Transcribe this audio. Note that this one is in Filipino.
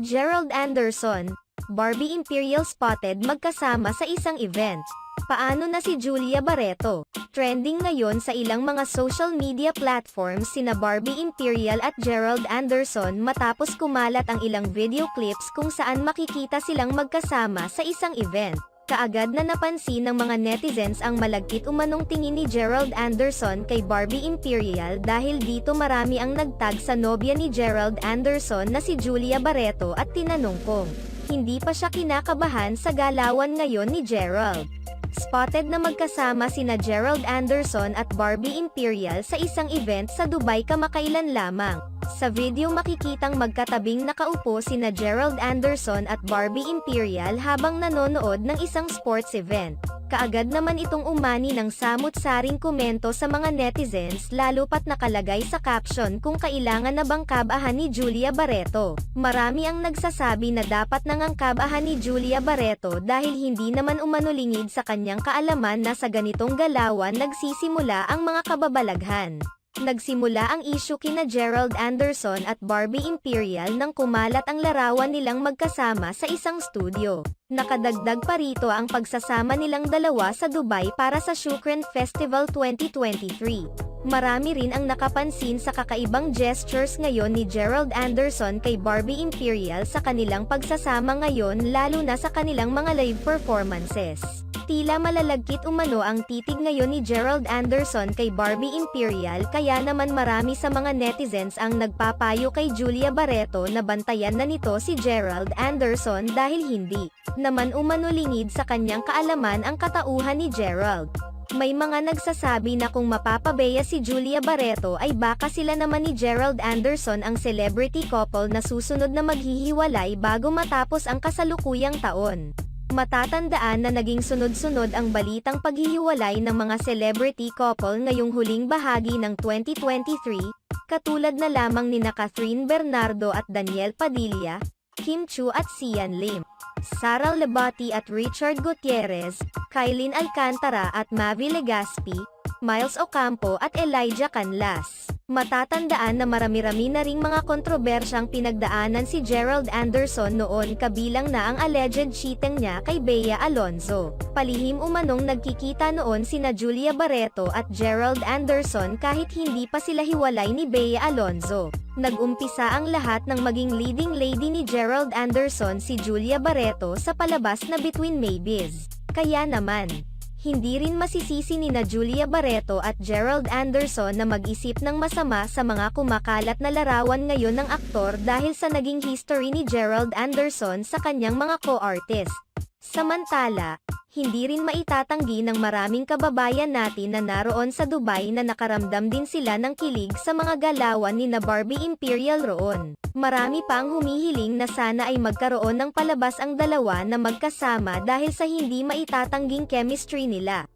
Gerald Anderson, Barbie Imperial spotted magkasama sa isang event. Paano na si Julia Barreto? Trending ngayon sa ilang mga social media platforms sina Barbie Imperial at Gerald Anderson matapos kumalat ang ilang video clips kung saan makikita silang magkasama sa isang event. Kaagad na napansin ng mga netizens ang malagkit umanong tingin ni Gerald Anderson kay Barbie Imperial dahil dito marami ang nagtag sa nobya ni Gerald Anderson na si Julia Barreto at tinanong kung hindi pa siya kinakabahan sa galawan ngayon ni Gerald. Spotted na magkasama sina Gerald Anderson at Barbie Imperial sa isang event sa Dubai kamakailan lamang. Sa video makikitang magkatabing nakaupo sina Gerald Anderson at Barbie Imperial habang nanonood ng isang sports event. Kaagad naman itong umani ng samut-saring komento sa mga netizens lalo pat nakalagay sa caption kung kailangan na bang kabahan ni Julia Barreto. Marami ang nagsasabi na dapat nang ang kabahan ni Julia Barreto dahil hindi naman umanulingid sa kanyang kaalaman na sa ganitong galawan nagsisimula ang mga kababalaghan. Nagsimula ang issue kina Gerald Anderson at Barbie Imperial nang kumalat ang larawan nilang magkasama sa isang studio. Nakadagdag pa rito ang pagsasama nilang dalawa sa Dubai para sa Shukran Festival 2023. Marami rin ang nakapansin sa kakaibang gestures ngayon ni Gerald Anderson kay Barbie Imperial sa kanilang pagsasama ngayon lalo na sa kanilang mga live performances. Tila malalagkit umano ang titig ngayon ni Gerald Anderson kay Barbie Imperial kaya naman marami sa mga netizens ang nagpapayo kay Julia Barreto na bantayan na nito si Gerald Anderson dahil hindi naman umanulingid sa kanyang kaalaman ang katauhan ni Gerald. May mga nagsasabi na kung mapapabeya si Julia Barreto ay baka sila naman ni Gerald Anderson ang celebrity couple na susunod na maghihiwalay bago matapos ang kasalukuyang taon. Matatandaan na naging sunod-sunod ang balitang paghihiwalay ng mga celebrity couple ngayong huling bahagi ng 2023, katulad na lamang nina Catherine Bernardo at Daniel Padilla, Kim Chiu at Sian Lim, Sara Lebati at Richard Gutierrez, Kylene Alcantara at Mavi Legaspi, Miles Ocampo at Elijah Canlas. Matatandaan na marami-rami na ring mga kontrobersyang pinagdaanan si Gerald Anderson noon kabilang na ang alleged cheating niya kay Bea Alonzo. Palihim umanong nagkikita noon sina Julia Barreto at Gerald Anderson kahit hindi pa sila hiwalay ni Bea Alonzo. Nag-umpisa ang lahat ng maging leading lady ni Gerald Anderson si Julia Barreto sa palabas na Between Maybe's. Kaya naman, hindi rin masisisi nina Julia Barreto at Gerald Anderson na mag-isip ng masama sa mga kumakalat na larawan ngayon ng aktor dahil sa naging history ni Gerald Anderson sa kanyang mga co-artist. Samantala, hindi rin maitatanggi ng maraming kababayan natin na naroon sa Dubai na nakaramdam din sila ng kilig sa mga galawan ni na Barbie Imperial roon. Marami pa ang humihiling na sana ay magkaroon ng palabas ang dalawa na magkasama dahil sa hindi maitatangging chemistry nila.